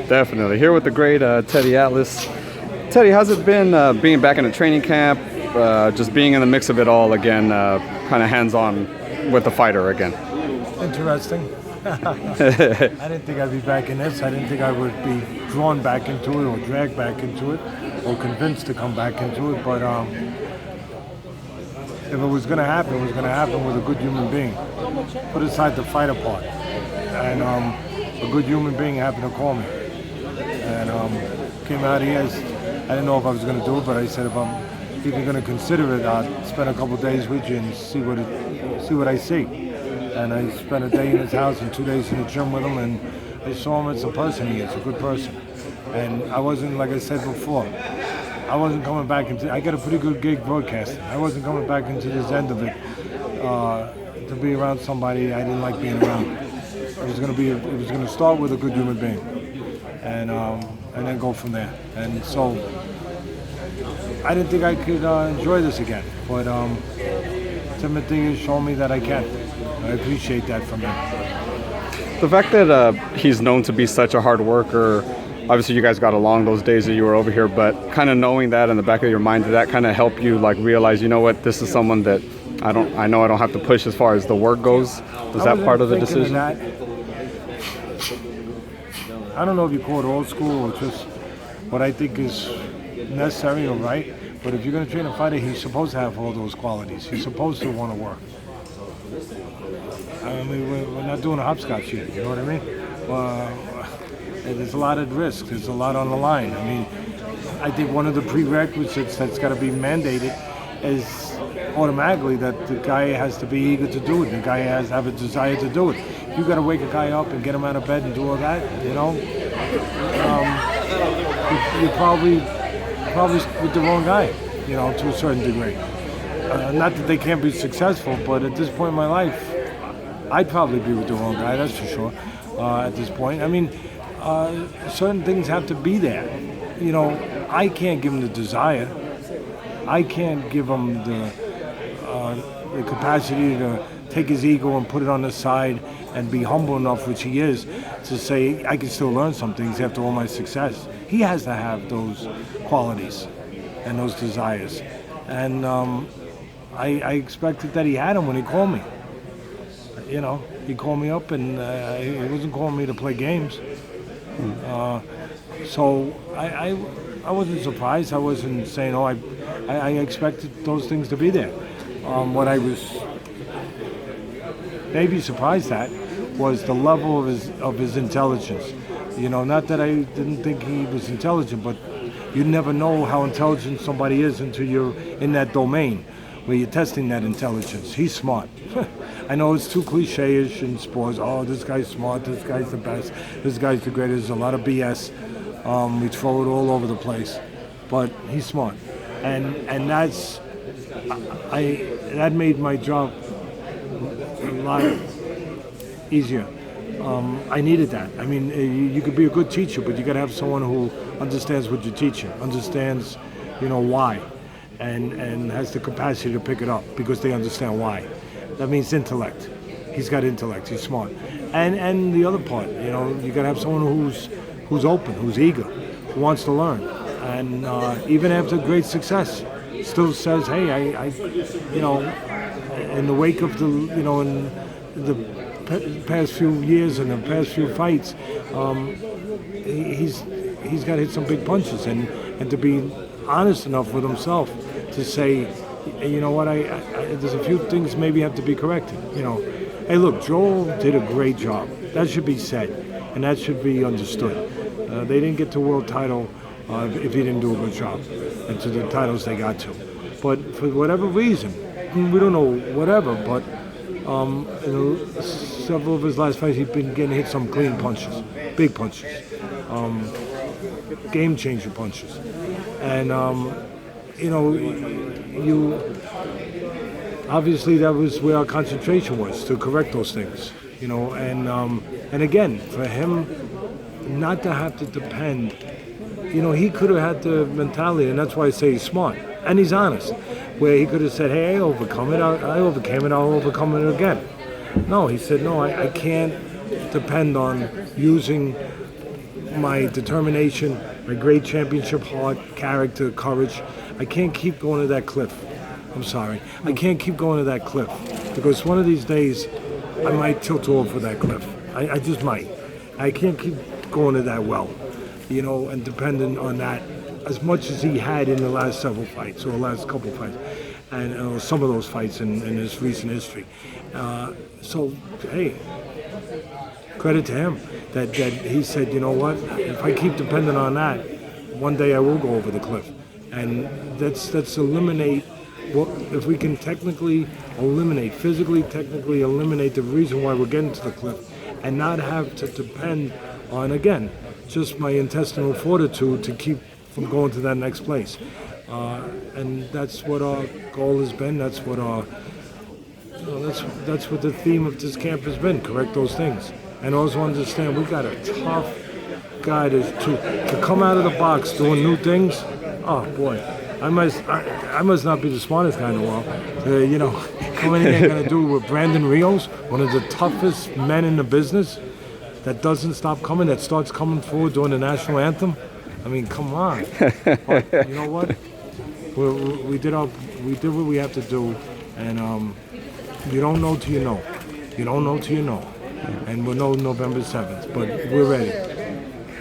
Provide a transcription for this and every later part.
Definitely. Here with the great Teddy Atlas. Teddy, how's it been being back in a training camp, just being in the mix of it all again, kind of hands-on with the fighter again? Interesting. I didn't think I'd be back in this. I didn't think I would be drawn back into it or dragged back into it or convinced to come back into it. But if it was going to happen, it was going to happen with a good human being. Put aside the fighter part. And a good human being happened to call me. And came out here. I didn't know if I was going to do it, but I said if I'm even going to consider it, I'll spend a couple of days with you and see what I see. And I spent a day in his house and 2 days in the gym with him, and I saw him as a person he is, a good person. And I wasn't, like I said before, I wasn't coming back into, I got a pretty good gig broadcasting. I wasn't coming back into this end of it to be around somebody I didn't like being around. It was going to start with a good human being, and then go from there. And so I didn't think I could enjoy this again, but Timothy has shown me that I can. I appreciate that from him. The fact that he's known to be such a hard worker, obviously you guys got along those days that you were over here, but kind of knowing that in the back of your mind, did that kind of help you like realize, you know what, this is someone that I know I don't have to push as far as the work goes? Was that part of the decision? I don't know if you call it old school or just what I think is necessary or right, but if you're going to train a fighter, he's supposed to have all those qualities. He's supposed to want to work. I mean, we're not doing a hopscotch here, you know what I mean? There's a lot at risk. There's a lot on the line. I mean, I think one of the prerequisites that's got to be mandated is automatically that the guy has to be eager to do it. The guy has to have a desire to do it. You got to wake a guy up and get him out of bed and do all that, you know. You're probably with the wrong guy, you know, to a certain degree. Not that they can't be successful, but at this point in my life, I'd probably be with the wrong guy, that's for sure, at this point. I mean, certain things have to be there. You know, I can't give him the desire. I can't give him the capacity to take his ego and put it on the side and be humble enough, which he is, to say, I can still learn some things after all my success. He has to have those qualities and those desires. And I expected that he had them when he called me. You know, he called me up and he wasn't calling me to play games. So I wasn't surprised. I wasn't saying, oh, I expected those things to be there. What I was maybe surprised at was the level of his intelligence. You know, not that I didn't think he was intelligent, but you never know how intelligent somebody is until you're in that domain where you're testing that intelligence. He's smart. I know it's too cliche-ish in sports. Oh, this guy's smart, this guy's the best, this guy's the greatest. There's a lot of BS. We throw it all over the place. But he's smart. And that made my job a lot easier. I needed that. I mean, you could be a good teacher, but you got to have someone who understands what you're teaching, understands, you know, why, and has the capacity to pick it up because they understand why. That means intellect. He's got intellect. He's smart. And the other part, you know, you got to have someone who's open, who's eager, who wants to learn, and even after great success, still says, hey, I you know, in the wake of the, you know, in the past few years and the past few fights, he's got to hit some big punches, and to be honest enough with himself to say, you know what, there's a few things maybe have to be corrected. You know, hey, look, Joel did a great job. That should be said, and that should be understood. They didn't get to world title if he didn't do a good job, and to the titles they got to. But for whatever reason, we don't know whatever, but several of his last fights, he's been getting hit some clean punches, big punches, game-changer punches. And, you know, obviously that was where our concentration was, to correct those things, you know. And again, for him not to have to depend, you know, he could have had the mentality, and that's why I say he's smart, and he's honest, where he could have said, hey, I overcame it, I'll overcome it again. No, he said, no, I can't depend on using my determination, my great championship heart, character, courage. I can't keep going to that cliff. I'm sorry. I can't keep going to that cliff because one of these days I might tilt over that cliff. I just might. I can't keep going to that well, and dependent on that as much as he had in the last several fights or last couple fights, and some of those fights in his recent history. So, hey, credit to him that he said, you know what, if I keep dependent on that, one day I will go over the cliff. And let's eliminate if we can physically technically eliminate the reason why we're getting to the cliff and not have to depend on, again, just my intestinal fortitude to keep from going to that next place. And that's what our goal has been. That's what that's what the theme of this camp has been. Correct those things, and also understand we got a tough guy to come out of the box doing new things. Oh boy, I must not be the smartest guy in the world. Coming in and gonna do with Brandon Rios, one of the toughest men in the business, that doesn't stop coming, that starts coming forward during the national anthem. I mean, come on. But you know what? We did what we have to do, and you don't know till you know. You don't know till you know. And we'll know November 7th, but we're ready.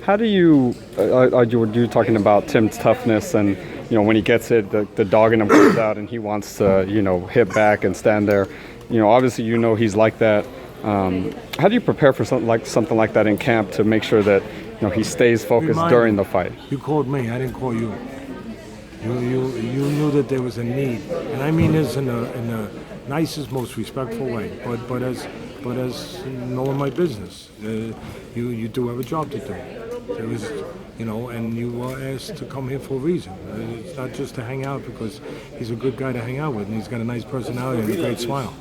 How do you were talking about Tim's toughness, and when he gets it, the dog in him comes out and he wants to hit back and stand there. Obviously he's like that. How do you prepare for something like that in camp to make sure that he stays focused during the fight? You called me. I didn't call you. You knew that there was a need, and I mean this in the nicest, most respectful way. But as knowing my business, you do have a job to do. It was, and you were asked to come here for a reason. It's not just to hang out because he's a good guy to hang out with, and he's got a nice personality and a great smile.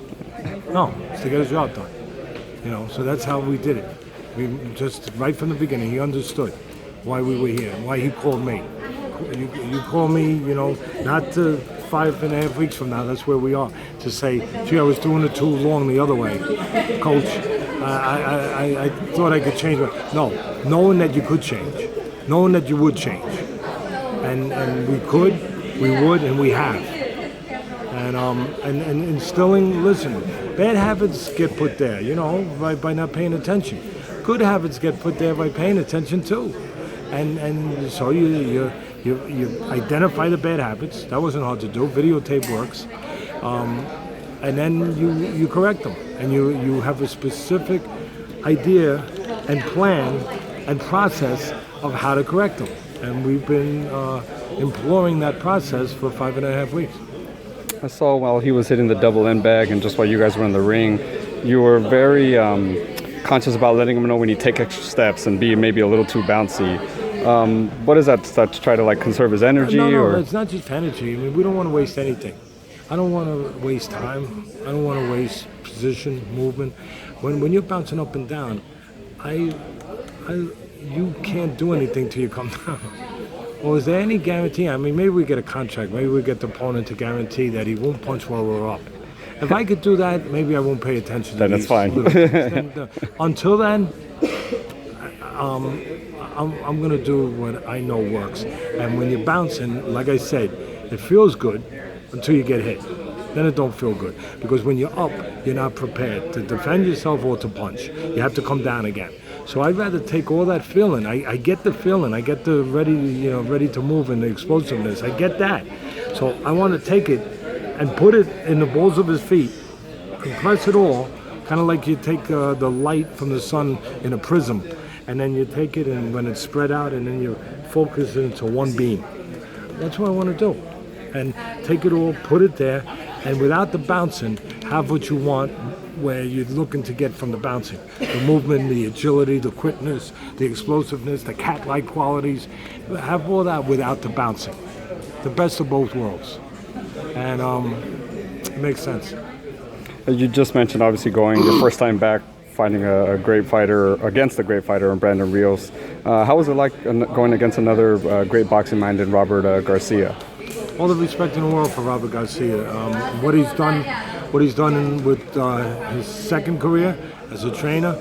No, it's to get his job done. So that's how we did it. We just right from the beginning, he understood why we were here, why he called me. You call me, not to 5.5 weeks from now, that's where we are, to say, gee, I was doing it too long the other way. Coach, I thought I could change. No, knowing that you could change, knowing that you would change. And we could, we would, and we have. And instilling, listen, bad habits get put there, by not paying attention. Good habits get put there by paying attention too. And so you identify the bad habits. That wasn't hard to do. Videotape works. And then you correct them. And you have a specific idea and plan and process of how to correct them. And we've been imploring that process for 5.5 weeks. I saw while he was hitting the double end bag and just while you guys were in the ring, you were very conscious about letting him know when you take extra steps and be maybe a little too bouncy. What is that? Is that to try to conserve his energy? No, it's not just energy. I mean, we don't want to waste anything. I don't want to waste time. I don't want to waste position, movement. When you're bouncing up and down, you can't do anything till you come down. Or is there any guarantee? I mean, maybe we get a contract. Maybe we get the opponent to guarantee that he won't punch while we're up. If I could do that, maybe I won't pay attention to then it's fine. Until then, I'm going to do what I know works. And when you're bouncing, like I said, it feels good until you get hit. Then it don't feel good. Because when you're up, you're not prepared to defend yourself or to punch. You have to come down again. So I'd rather take all that feeling. I get the feeling. I get the ready to move and the explosiveness. I get that. So I want to take it and put it in the balls of his feet, compress it all, kind of like you take the light from the sun in a prism, and then you take it and when it's spread out and then you focus it into one beam. That's what I want to do. And take it all, put it there, and without the bouncing, have what you want where you're looking to get from the bouncing. The movement, the agility, the quickness, the explosiveness, the cat-like qualities. Have all that without the bouncing. The best of both worlds. And it makes sense. You just mentioned obviously going your first time back, fighting a great fighter, against a great fighter in Brandon Rios. How was it like going against another great boxing mind in Robert Garcia? All the respect in the world for Robert Garcia. What he's done with his second career as a trainer,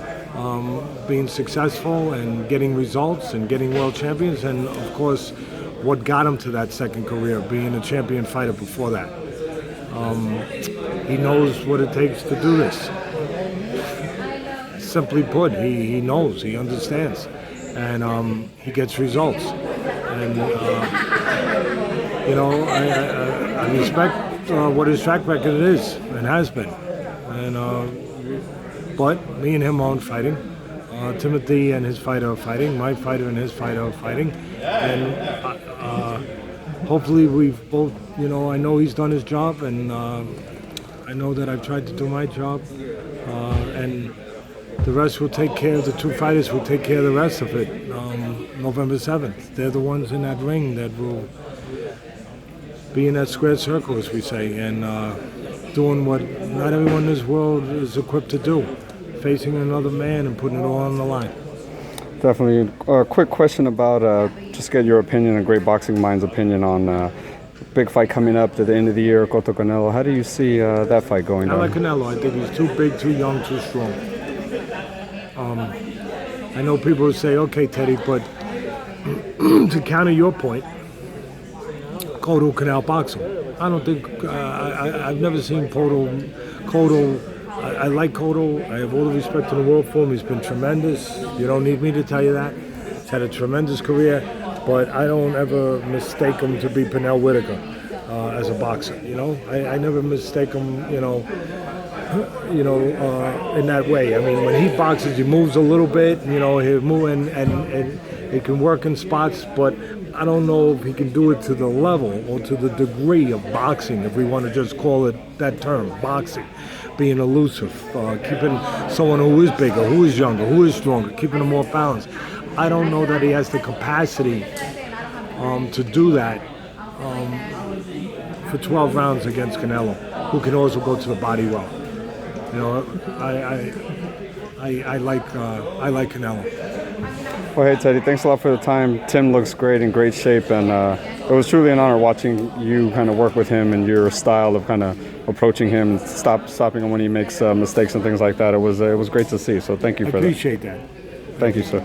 being successful and getting results and getting world champions, and of course, what got him to that second career, being a champion fighter before that. He knows what it takes to do this. Simply put, he knows, he understands, and he gets results. And I respect what his track record is and has been. And but me and him aren't fighting. Timothy and his fighter are fighting. My fighter and his fighter are fighting. And hopefully we've both, I know he's done his job, and I know that I've tried to do my job. And the rest will take care of, the two fighters will take care of the rest of it. November 7th. They're the ones in that ring that will be in that squared circle, as we say, and doing what not everyone in this world is equipped to do, facing another man and putting it all on the line. Definitely. A quick question about, just get your opinion, a great boxing mind's opinion on big fight coming up at the end of the year, Cotto Canelo. How do you see that fight going I down? like Canelo. I think he's too big, too young, too strong. I know people will say, okay, Teddy, but to counter your point, Cotto can outbox him. I don't think, I've never seen Cotto. I like Cotto. I have all the respect in the world for him. He's been tremendous. You don't need me to tell you that. He's had a tremendous career, but I don't ever mistake him to be Pernell Whitaker as a boxer. I never mistake him. In that way. I mean, when he boxes, he moves a little bit. He'll move and he can work in spots, but I don't know if he can do it to the level or to the degree of boxing, if we want to just call it that term, boxing. Being elusive, keeping someone who is bigger, who is younger, who is stronger, keeping him off balance. I don't know that he has the capacity to do that for 12 rounds against Canelo, who can also go to the body well. I like Canelo. Well, hey, Teddy, thanks a lot for the time. Tim looks great, in great shape, and it was truly an honor watching you kind of work with him and your style of kind of approaching him and stopping him when he makes mistakes and things like that. It was great to see, so thank you for that. I appreciate that. Thank you, sir.